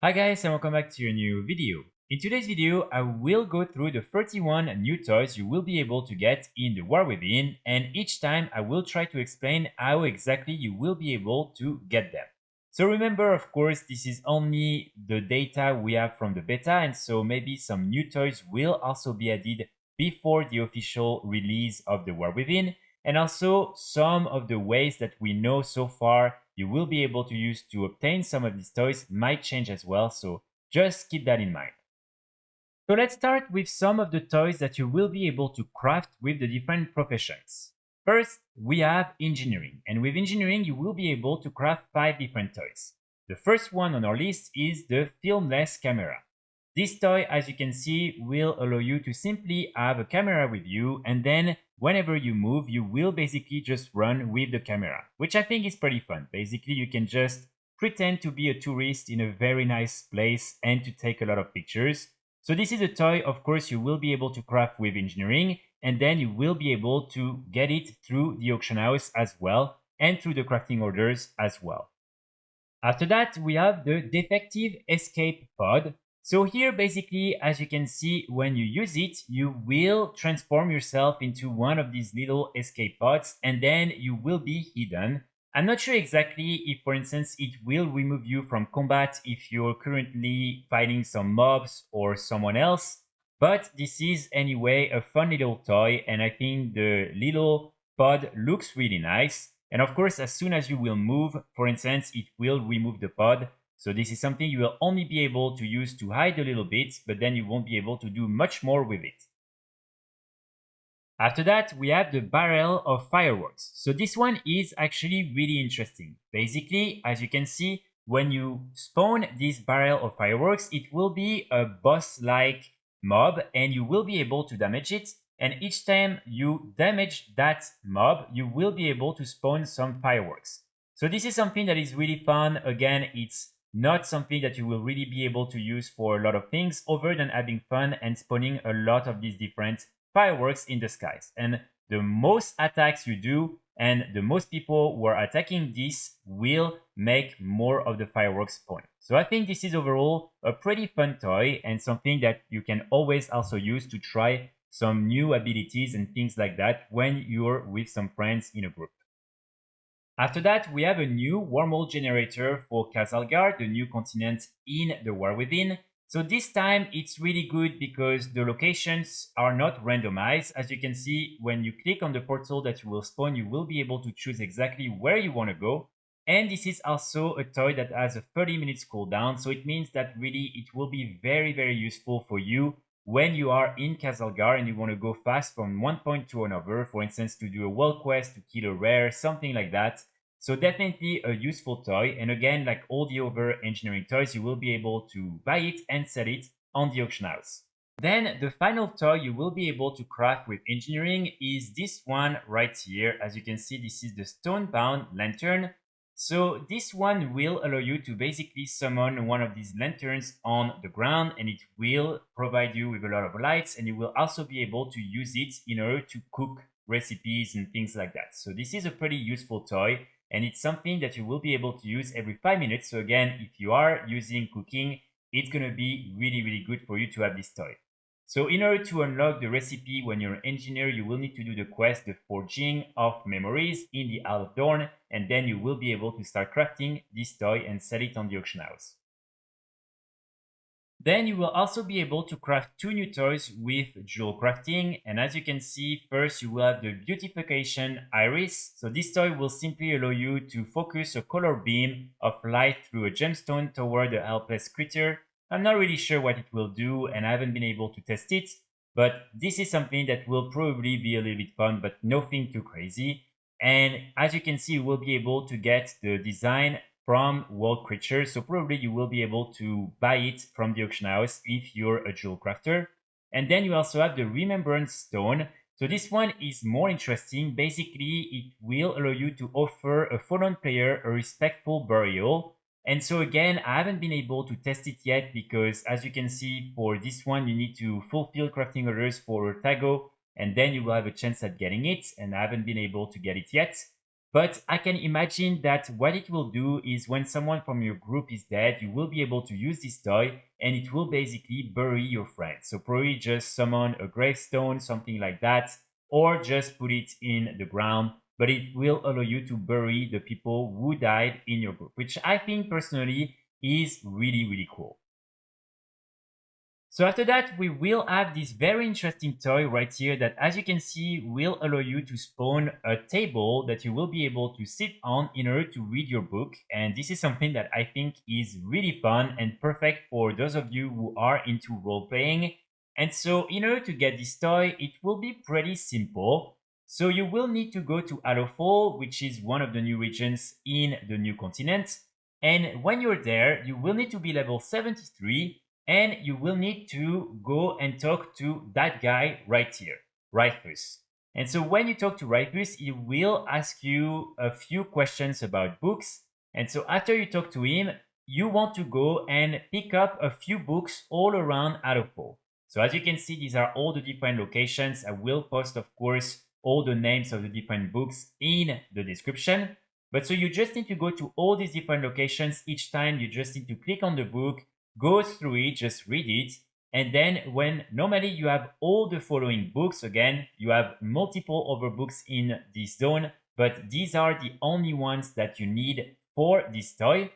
Hi guys and welcome back to a new video. In today's video, I will go through the 31 new toys you will be able to get in the War Within, and each time I will try to explain how exactly you will be able to get them. So remember, of course, this is only the data we have from the beta, and so maybe some new toys will also be added before the official release of the War Within, and also some of the ways that we know so far you will be able to use to obtain some of these toys might change as well, so just keep that in mind. So let's start with some of the toys that you will be able to craft with the different professions. First, we have engineering, and with engineering you will be able to craft 5 different toys. The first one on our list is the Filmless Camera. This toy, as you can see, will allow you to simply have a camera with you, and then whenever you move, you will basically just run with the camera, which I think is pretty fun. Basically, you can just pretend to be a tourist in a very nice place and to take a lot of pictures. So this is a toy, of course, you will be able to craft with engineering, and then you will be able to get it through the auction house as well, and through the crafting orders as well. After that, we have the Defective Escape Pod. So here, basically, as you can see, when you use it, you will transform yourself into one of these little escape pods, and then you will be hidden. I'm not sure exactly if, for instance, it will remove you from combat if you're currently fighting some mobs or someone else, but this is anyway a fun little toy, and I think the little pod looks really nice. And of course, as soon as you will move, for instance, it will remove the pod. So this is something you will only be able to use to hide a little bit, but then you won't be able to do much more with it. After that, we have the barrel of fireworks. So this one is actually really interesting. Basically, as you can see, when you spawn this barrel of fireworks, it will be a boss-like mob and you will be able to damage it. And each time you damage that mob, you will be able to spawn some fireworks. So this is something that is really fun. Again, it's not something that you will really be able to use for a lot of things other than having fun and spawning a lot of these different fireworks in the skies. And the most attacks you do and the most people who are attacking this will make more of the fireworks spawn. So I think this is overall a pretty fun toy and something that you can always also use to try some new abilities and things like that when you're with some friends in a group. After that, we have a new Wormhole Generator for Kazalgar, the new continent in the War Within. So this time it's really good because the locations are not randomized. As you can see, when you click on the portal that you will spawn, you will be able to choose exactly where you want to go. And this is also a toy that has a 30 minutes cooldown. So it means that really it will be very, very useful for you when you are in Kazalgar and you want to go fast from one point to another, for instance, to do a world quest, to kill a rare, something like that. So definitely a useful toy. And again, like all the other engineering toys, you will be able to buy it and sell it on the auction house. Then the final toy you will be able to craft with engineering is this one right here. As you can see, this is the Stonebound Lantern. So this one will allow you to basically summon one of these lanterns on the ground, and it will provide you with a lot of lights, and you will also be able to use it in order to cook recipes and things like that. So this is a pretty useful toy, and it's something that you will be able to use every 5 minutes. So again, if you are using cooking, it's going to be really, really good for you to have this toy. So in order to unlock the recipe when you're an engineer, you will need to do the quest, the Forging of Memories in the Isle of Dorn, and then you will be able to start crafting this toy and sell it on the auction house. Then you will also be able to craft 2 new toys with jewel crafting, and as you can see, first you will have the Beautification Iris. So this toy will simply allow you to focus a color beam of light through a gemstone toward a helpless creature. I'm not really sure what it will do and I haven't been able to test it, but this is something that will probably be a little bit fun, but nothing too crazy. And as you can see, you will be able to get the design from World Creatures, so probably you will be able to buy it from the auction house if you're a jewel crafter. And then you also have the Remembrance Stone. So this one is more interesting. Basically, it will allow you to offer a fallen player a respectful burial. And so again, I haven't been able to test it yet because as you can see, for this one, you need to fulfill crafting orders for Tago, and then you will have a chance at getting it, and I haven't been able to get it yet. But I can imagine that what it will do is when someone from your group is dead, you will be able to use this toy and it will basically bury your friend. So probably just summon a gravestone, something like that, or just put it in the ground. But it will allow you to bury the people who died in your group, which I think personally is really, really cool. So after that, we will have this very interesting toy right here that, as you can see, will allow you to spawn a table that you will be able to sit on in order to read your book. And this is something that I think is really fun and perfect for those of you who are into role playing. And so in order to get this toy, it will be pretty simple. So you will need to go to Allowfall, which is one of the new regions in the new continent. And when you're there, you will need to be level 73 and you will need to go and talk to that guy right here, Rifus. And so when you talk to Rifus, he will ask you a few questions about books. And so after you talk to him, you want to go and pick up a few books all around Allowfall. So as you can see, these are all the different locations. I will post, of course, all the names of the different books in the description. But so you just need to go to all these different locations. Each time you just need to click on the book, go through it, just read it. And then when normally you have all the following books, again, you have multiple other books in this zone, but these are the only ones that you need for this toy.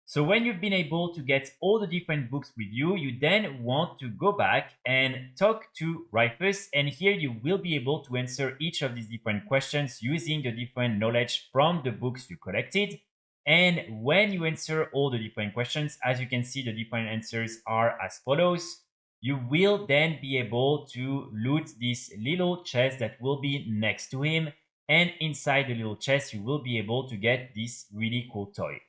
So when you've been able to get all the different books with you, you then want to go back and talk to Rifus, and here you will be able to answer each of these different questions using the different knowledge from the books you collected. And when you answer all the different questions, as you can see, the different answers are as follows. You will then be able to loot this little chest that will be next to him, and inside the little chest, you will be able to get this really cool toy.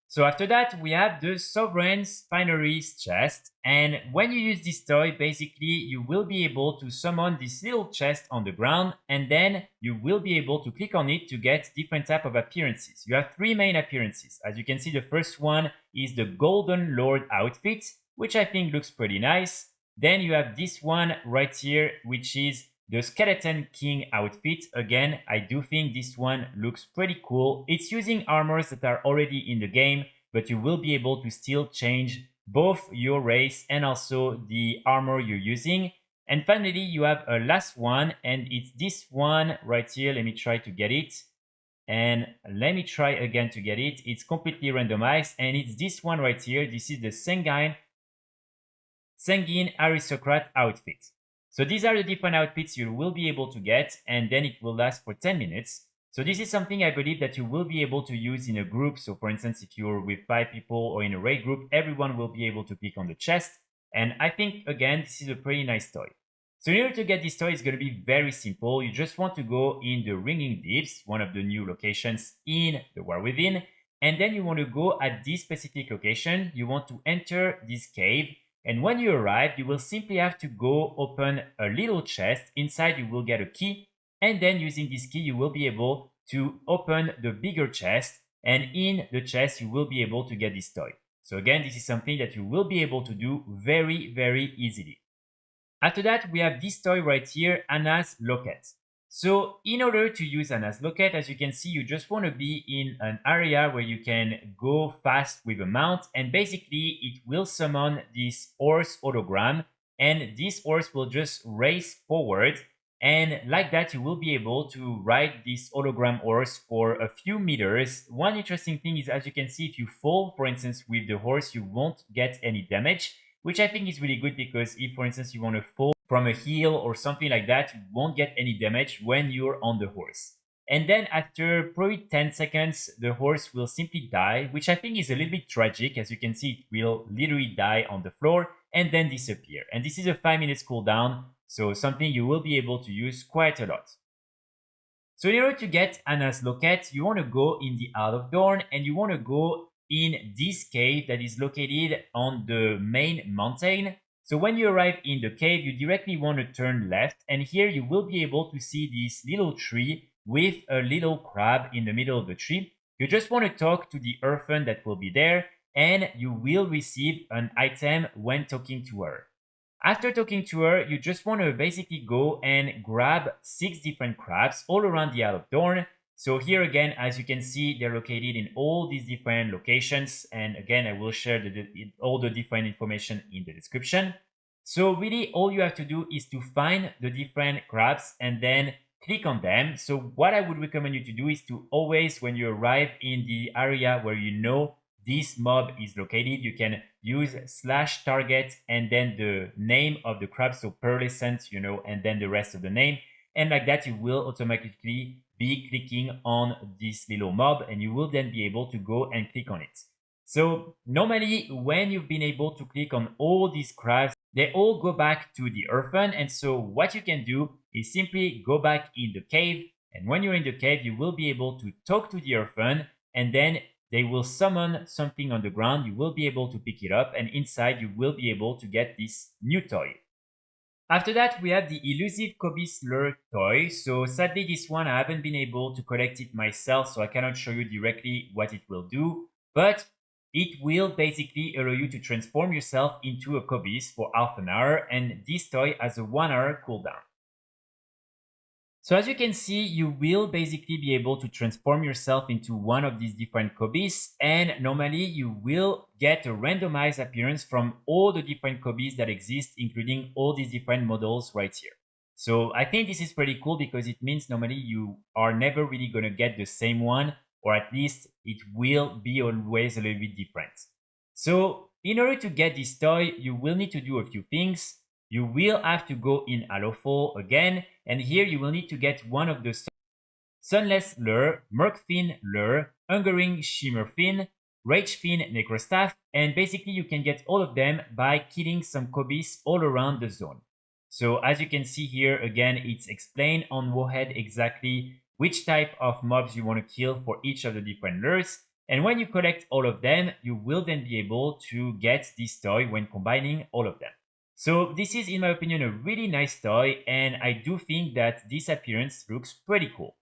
So after that, we have the Sovereign's Finery's chest. And when you use this toy, basically, you will be able to summon this little chest on the ground. And then you will be able to click on it to get different type of appearances. You have three main appearances. As you can see, the first one is the Golden Lord outfit, which I think looks pretty nice. Then you have this one right here, which is the Skeleton King outfit. Again, I do think this one looks pretty cool. It's using armors that are already in the game, but you will be able to still change both your race and also the armor you're using. And finally, you have a last one, and it's this one right here. Let me try to get it. And let me try again to get it. It's completely randomized, and it's this one right here. This is the Sanguine Aristocrat outfit. So these are the different outfits you will be able to get, and then it will last for 10 minutes. So this is something I believe that you will be able to use in a group. So for instance, if you're with 5 people or in a raid group, everyone will be able to click on the chest. And I think, again, this is a pretty nice toy. So in order to get this toy, it's going to be very simple. You just want to go in the Ringing Deeps, one of the new locations in the War Within. And then you want to go at this specific location. You want to enter this cave. And when you arrive, you will simply have to go open a little chest. Inside, you will get a key. And then using this key, you will be able to open the bigger chest. And in the chest, you will be able to get this toy. So again, this is something that you will be able to do very, very easily. After that, we have this toy right here, Hanna's Locket. So in order to use Hanna's Locket, as you can see, you just want to be in an area where you can go fast with a mount, and basically it will summon this horse hologram, and this horse will just race forward, and like that you will be able to ride this hologram horse for a few meters. One interesting thing is, as you can see, if you fall, for instance, with the horse, you won't get any damage, which I think is really good, because if, for instance, you want to fall from a hill or something like that, you won't get any damage when you're on the horse. And then after probably 10 seconds, the horse will simply die, which I think is a little bit tragic. As you can see, it will literally die on the floor and then disappear. And this is a 5 minutes cooldown, so something you will be able to use quite a lot. So in order to get Hanna's Locket, you want to go in the Isle of Dorn, and you want to go in this cave that is located on the main mountain. So when you arrive in the cave, you directly want to turn left, and here you will be able to see this little tree with a little crab in the middle of the tree. You just want to talk to the orphan that will be there, and you will receive an item when talking to her. After talking to her, you just want to basically go and grab 6 different crabs all around the Isle of Dorn. So here again, as you can see, they're located in all these different locations. And again, I will share all the different information in the description. So really all you have to do is to find the different crabs and then click on them. So what I would recommend you to do is to always, when you arrive in the area where you know this mob is located, you can use /target and then the name of the crab, so pearlescent, and then the rest of the name. And like that, you will automatically be clicking on this little mob and you will then be able to go and click on it. So normally when you've been able to click on all these crabs, they all go back to the orphan. And so what you can do is simply go back in the cave. And when you're in the cave, you will be able to talk to the orphan and then they will summon something on the ground. You will be able to pick it up and inside you will be able to get this new toy. After that, we have the Illusive Kobyss lure toy. So sadly, this one, I haven't been able to collect it myself, so I cannot show you directly what it will do. But it will basically allow you to transform yourself into a Kobyss for half an hour, and this toy has a 1 hour cooldown. So as you can see, you will basically be able to transform yourself into one of these different Kobyss, and normally you will get a randomized appearance from all the different Kobyss that exist, including all these different models right here. So I think this is pretty cool because it means normally you are never really going to get the same one, or at least it will be always a little bit different. So in order to get this toy, you will need to do a few things. You will have to go in Allowful again, and here you will need to get one of the Sunless Lure, Murkfin Lure, Hungering Shimmerfin, Ragefin Necrostaff, and basically you can get all of them by killing some Kobyss all around the zone. So as you can see here, again, it's explained on Wowhead exactly which type of mobs you want to kill for each of the different lures. And when you collect all of them, you will then be able to get this toy when combining all of them. So this is, in my opinion, a really nice toy, and I do think that this appearance looks pretty cool.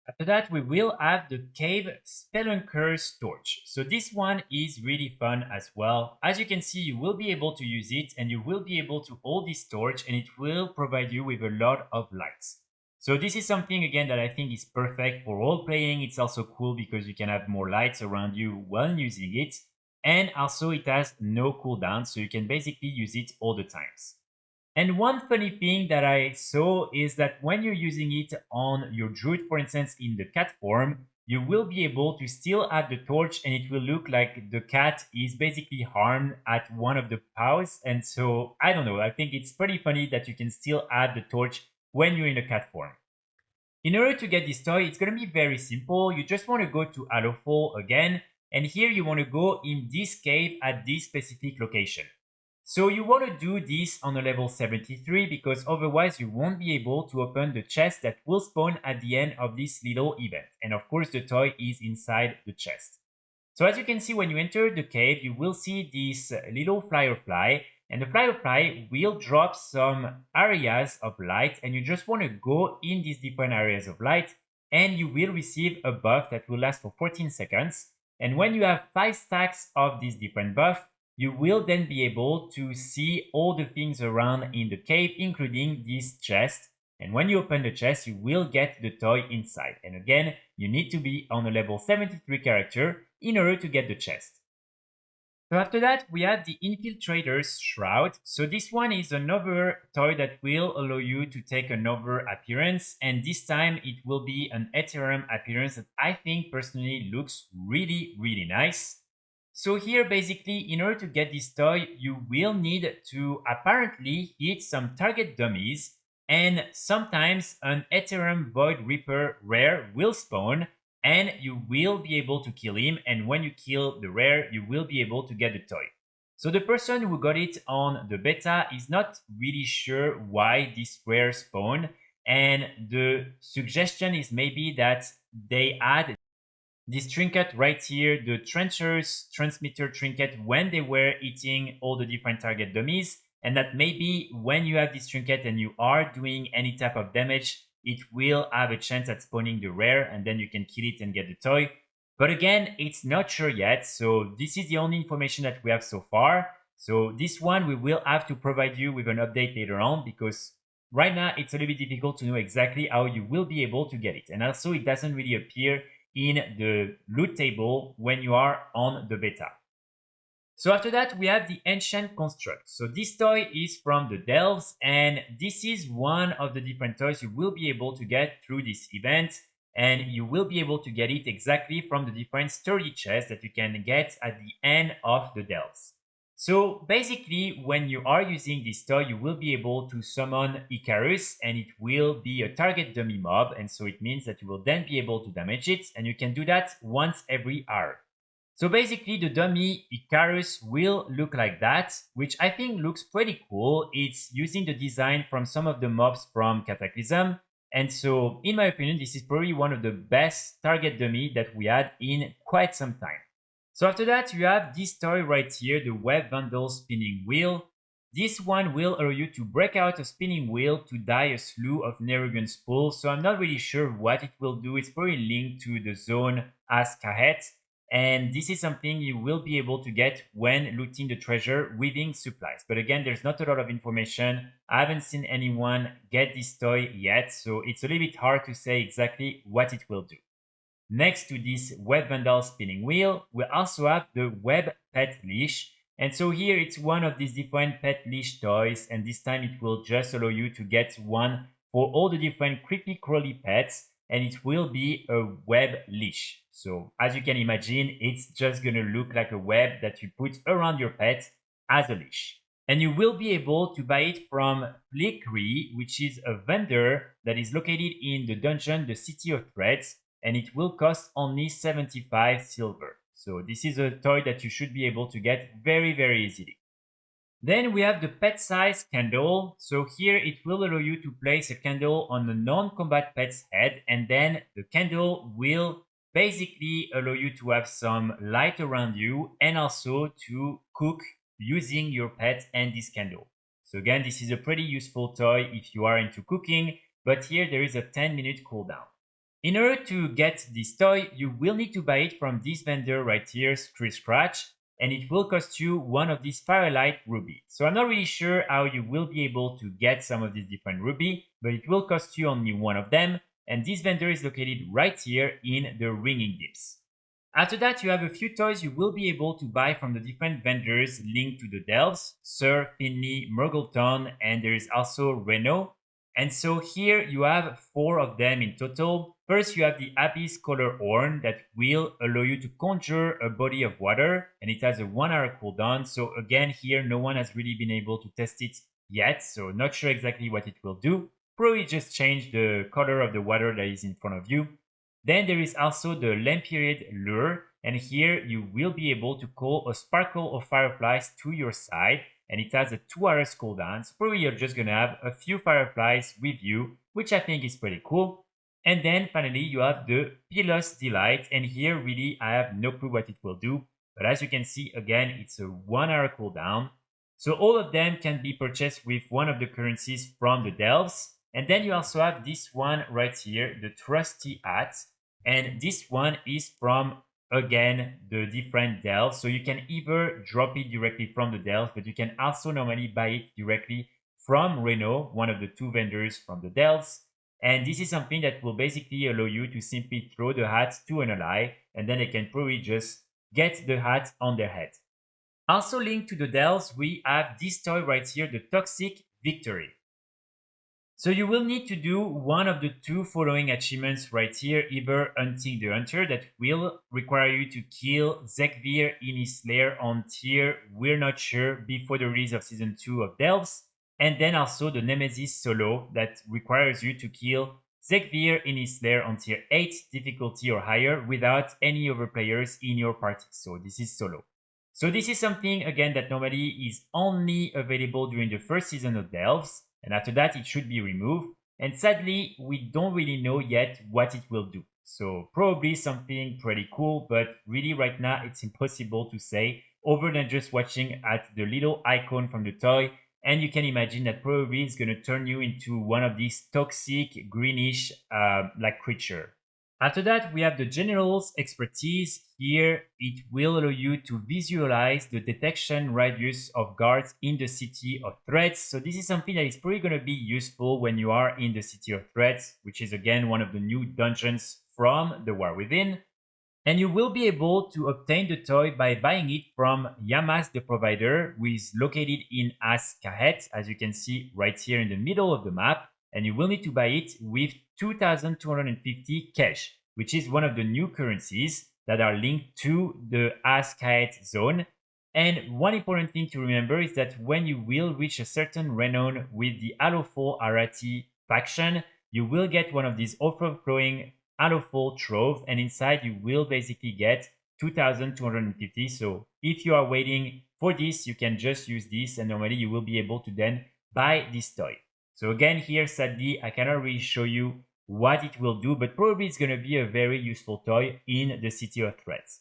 After that, we will have the Cave Spelunker's Torch. So this one is really fun as well. As you can see, you will be able to use it, and you will be able to hold this torch, and it will provide you with a lot of lights. So this is something, again, that I think is perfect for role playing. It's also cool because you can have more lights around you while using it. And also it has no cooldown, so you can basically use it all the times. And one funny thing that I saw is that when you're using it on your druid, for instance, in the cat form, you will be able to still add the torch and it will look like the cat is basically harmed at one of the paws. And so, I don't know, I think it's pretty funny that you can still add the torch when you're in the cat form. In order to get this toy, it's going to be very simple. You just want to go to Allowful again. And here you want to go in this cave at this specific location. So you want to do this on a level 73 because otherwise you won't be able to open the chest that will spawn at the end of this little event. And of course the toy is inside the chest. So as you can see, when you enter the cave, you will see this little firefly. And the firefly will drop some areas of light, and you just want to go in these different areas of light and you will receive a buff that will last for 14 seconds. And when you have 5 stacks of this different buff, you will then be able to see all the things around in the cave, including this chest. And when you open the chest, you will get the toy inside. And again, you need to be on a level 73 character in order to get the chest. So after that, we have the Infiltrator's Shroud. So this one is another toy that will allow you to take another appearance. And this time it will be an Ethereum appearance that I think personally looks really, really nice. So here basically, in order to get this toy, you will need to apparently hit some target dummies. And sometimes an Ethereum Void Reaper rare will spawn. And you will be able to kill him, and when you kill the rare, you will be able to get the toy. So the person who got it on the beta is not really sure why this rare spawned, and the suggestion is maybe that they add this trinket right here, the Trencher's Transmitter trinket, when they were eating all the different target dummies, and that maybe when you have this trinket and you are doing any type of damage, it will have a chance at spawning the rare, and then you can kill it and get the toy. But again, it's not sure yet, so this is the only information that we have so far. So this one we will have to provide you with an update later on, because right now it's a little bit difficult to know exactly how you will be able to get it. And also it doesn't really appear in the loot table when you are on the beta. So after that, we have the Ancient Construct. So this toy is from the Delves, and this is one of the different toys you will be able to get through this event, and you will be able to get it exactly from the different sturdy chests that you can get at the end of the Delves. So basically, when you are using this toy, you will be able to summon Icarus, and it will be a target dummy mob, and so it means that you will then be able to damage it, and you can do that once every hour. So basically the dummy Icarus will look like that, which I think looks pretty cool. It's using the design from some of the mobs from Cataclysm. And so in my opinion, this is probably one of the best target dummy that we had in quite some time. So after that, you have this toy right here, the Web-Vandal spinning wheel. This one will allow you to break out a spinning wheel to die a slew of Nerubian spools. So I'm not really sure what it will do. It's probably linked to the zone as Kahet. And this is something you will be able to get when looting the treasure within supplies. But again, there's not a lot of information. I haven't seen anyone get this toy yet, so it's a little bit hard to say exactly what it will do. Next to this Web-Vandal spinning wheel, we also have the Web Pet Leash. And so here it's one of these different Pet Leash toys, and this time it will just allow you to get one for all the different creepy crawly pets, and it will be a web leash. So as you can imagine, it's just gonna look like a web that you put around your pet as a leash. And you will be able to buy it from Finery, which is a vendor that is located in the dungeon, the City of Threads, and it will cost only 75 silver. So this is a toy that you should be able to get very, very easily. Then we have the pet size candle. So here it will allow you to place a candle on a non-combat pet's head, and then the candle will basically allow you to have some light around you and also to cook using your pet and this candle. So again, this is a pretty useful toy if you are into cooking, but here there is a 10-minute cooldown. In order to get this toy, you will need to buy it from this vendor right here, Scratch, and it will cost you one of these Firelight Ruby. So I'm not really sure how you will be able to get some of these different ruby, but it will cost you only one of them, and this vendor is located right here in the Ringing Deeps. After that, you have a few toys you will be able to buy from the different vendors linked to the Delves, Sir, Finley, Murgleton, and there is also Reno. And so here you have 4 of them in total. First, you have the Abyss Color Horn that will allow you to conjure a body of water, and it has a 1-hour cooldown. So again, here no one has really been able to test it yet, so not sure exactly what it will do. Probably just change the color of the water that is in front of you. Then there is also the Lampyrid Lure, and here you will be able to call a sparkle of fireflies to your side, and it has a 2-hour cooldown, so probably you're just gonna have a few fireflies with you, which I think is pretty cool. And then finally you have the Pilus Delight, and here really I have no clue what it will do, but as you can see again it's a 1-hour cooldown. So all of them can be purchased with one of the currencies from the Delves. And then you also have this one right here, the Trusty Hat, and this one is from again the different Delves. So you can either drop it directly from the Delves, but you can also normally buy it directly from Reno, one of the 2 vendors from the Delves. And this is something that will basically allow you to simply throw the hat to an ally, and then they can probably just get the hat on their head. Also linked to the Delves, we have this toy right here, the Toxic Victory. So you will need to do one of the 2 following achievements right here, either Hunting the Hunter, that will require you to kill Zekvir in his lair on tier, we're not sure, before the release of Season 2 of Delves, and then also the Nemesis Solo, that requires you to kill Zekvir in his lair on tier 8 difficulty or higher without any other players in your party, so this is solo. So this is something, again, that normally is only available during the first season of Delves, and after that it should be removed, and sadly we don't really know yet what it will do. So probably something pretty cool, but really right now it's impossible to say other than just watching at the little icon from the toy, and you can imagine that probably it's going to turn you into one of these toxic greenish like creature. After that, we have the General's Expertise. Here, it will allow you to visualize the detection radius of guards in the City of Threats. So this is something that is probably going to be useful when you are in the City of Threats, which is again one of the new dungeons from the War Within. And you will be able to obtain the toy by buying it from Yamas, the provider, who is located in As-Kahet, as you can see right here in the middle of the map. And you will need to buy it with 2,250 cash, which is one of the new currencies that are linked to the As-Kahet zone. And one important thing to remember is that when you will reach a certain renown with the Alofo Arathi faction, you will get one of these overflowing Alofo Trove, and inside you will basically get 2,250. So if you are waiting for this, you can just use this, and normally you will be able to then buy this toy. So again, here sadly I cannot really show you what it will do, but probably it's going to be a very useful toy in the City of Threats.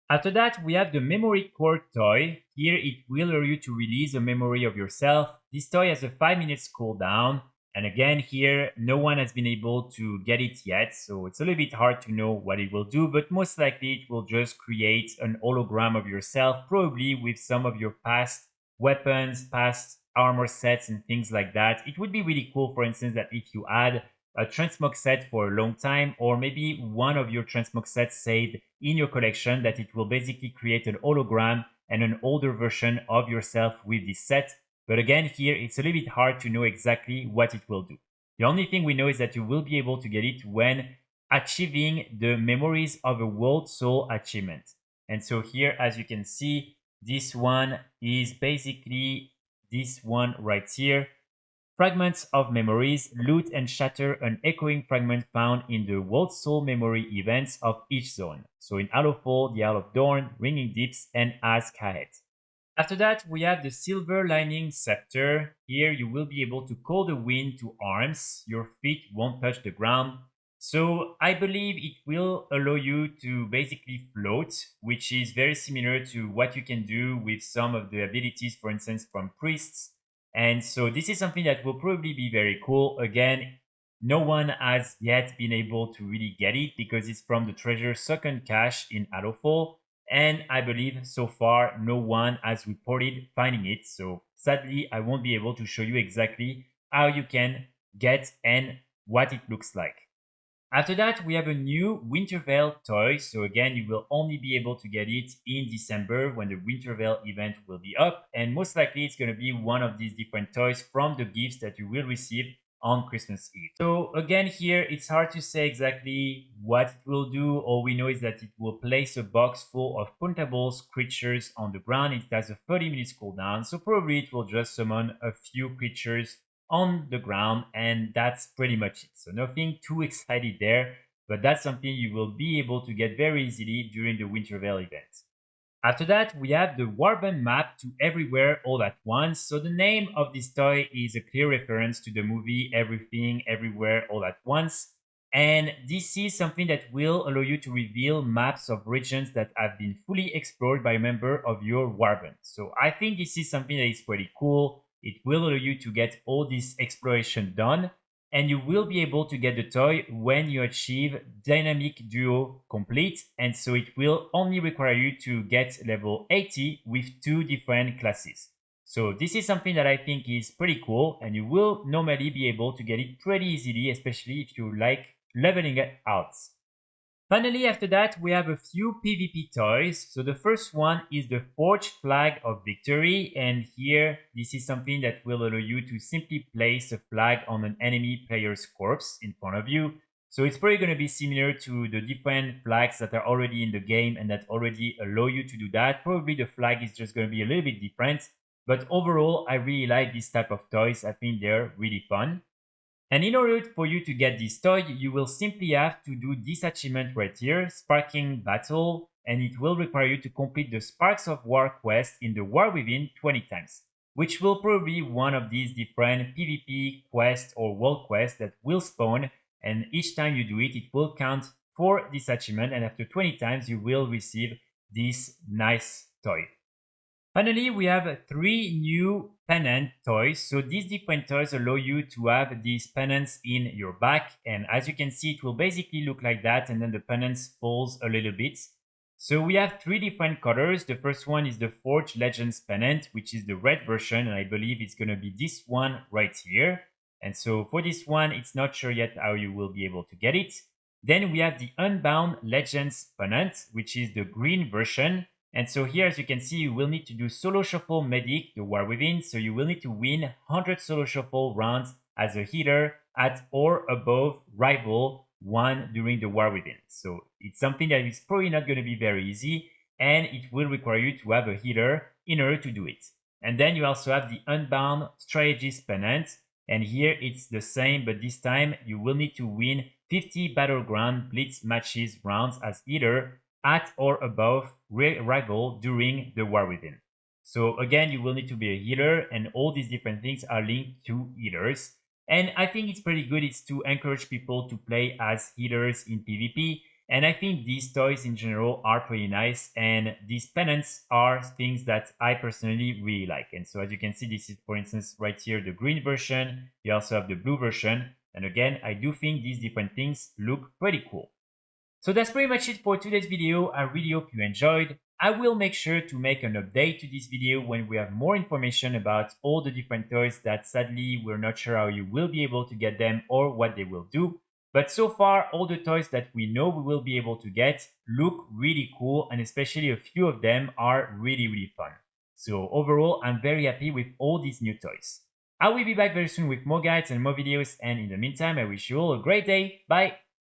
After that, we have the Memory Core toy. Here it will allow you to release a memory of yourself. This toy has a 5 minutes cooldown. And again, here, no one has been able to get it yet, so it's a little bit hard to know what it will do, but most likely it will just create an hologram of yourself, probably with some of your past weapons, past armor sets, and things like that. It would be really cool, for instance, that if you had a transmog set for a long time, or maybe one of your transmog sets saved in your collection, that it will basically create an hologram and an older version of yourself with this set. But again, here it's a little bit hard to know exactly what it will do. The only thing we know is that you will be able to get it when achieving the Memories of a World Soul achievement. And so here, as you can see, this one is basically this one right here. Fragments of memories, loot and shatter an echoing fragment found in the World Soul memory events of each zone. So in Alofo, the Isle of Dorn, Ringing Deeps, and Az-Kahet. After that, we have the Silver Lining Scepter. Here you will be able to call the wind to arms. Your feet won't touch the ground. So I believe it will allow you to basically float, which is very similar to what you can do with some of the abilities, for instance, from priests. And so this is something that will probably be very cool. Again, no one has yet been able to really get it because it's from the treasure second cache in Alofo. And I believe so far no one has reported finding it. So sadly, I won't be able to show you exactly how you can get and what it looks like. After that, we have a new Wintervale toy. So again, you will only be able to get it in December when the Wintervale event will be up. And most likely it's going to be one of these different toys from the gifts that you will receive on Christmas Eve. So again, here it's hard to say exactly what it will do. All we know is that it will place a box full of Puntable Creatures on the ground. It has a 30 minutes cooldown, so probably it will just summon a few creatures on the ground, and that's pretty much it. So nothing too excited there, but that's something you will be able to get very easily during the Wintervale event. After that, we have the Warband map to Everywhere All at Once. So the name of this toy is a clear reference to the movie Everything Everywhere All at Once. And this is something that will allow you to reveal maps of regions that have been fully explored by a member of your Warband. So I think this is something that is pretty cool. It will allow you to get all this exploration done, and you will be able to get the toy when you achieve Dynamic Duo complete, and so it will only require you to get level 80 with 2 different classes. So this is something that I think is pretty cool, and you will normally be able to get it pretty easily, especially if you like leveling it out. Finally, after that, we have a few PvP toys. So the first one is the Forged Flag of Victory. And here, this is something that will allow you to simply place a flag on an enemy player's corpse in front of you. So it's probably going to be similar to the different flags that are already in the game and that already allow you to do that. Probably the flag is just going to be a little bit different. But overall, I really like this type of toys. I think they're really fun. And in order for you to get this toy, you will simply have to do this achievement right here, Sparking Battle, and it will require you to complete the Sparks of War quest in the War Within 20 times, which will probably be one of these different PvP quests or world quests that will spawn, and each time you do it, it will count for this achievement, and after 20 times, you will receive this nice toy. Finally, we have 3 new pennant toys. So these different toys allow you to have these pennants in your back. And as you can see, it will basically look like that. And then the pennants falls a little bit. So we have 3 different colors. The first one is the Forge Legends pennant, which is the red version. And I believe it's going to be this one right here. And so for this one, it's not sure yet how you will be able to get it. Then we have the Unbound Legends pennant, which is the green version. And so here, as you can see, you will need to do Solo Shuffle Medic, the War Within. So you will need to win 100 Solo Shuffle rounds as a healer at or above Rival 1 during the War Within. So it's something that is probably not going to be very easy, and it will require you to have a healer in order to do it. And then you also have the Unbound Strategist Pennant. And here it's the same, but this time you will need to win 50 Battleground Blitz matches rounds as healer at or above rival during the War Within. So again, you will need to be a healer, and all these different things are linked to healers. And I think it's pretty good. It's to encourage people to play as healers in PvP. And I think these toys in general are pretty nice. And these pennants are things that I personally really like. And so as you can see, this is, for instance, right here, the green version. You also have the blue version. And again, I do think these different things look pretty cool. So that's pretty much it for today's video. I really hope you enjoyed. I will make sure to make an update to this video when we have more information about all the different toys that sadly we're not sure how you will be able to get them or what they will do. But so far, all the toys that we know we will be able to get look really cool, and especially a few of them are really fun. So overall, I'm very happy with all these new toys. I will be back very soon with more guides and more videos, and in the meantime, I wish you all a great day. Bye!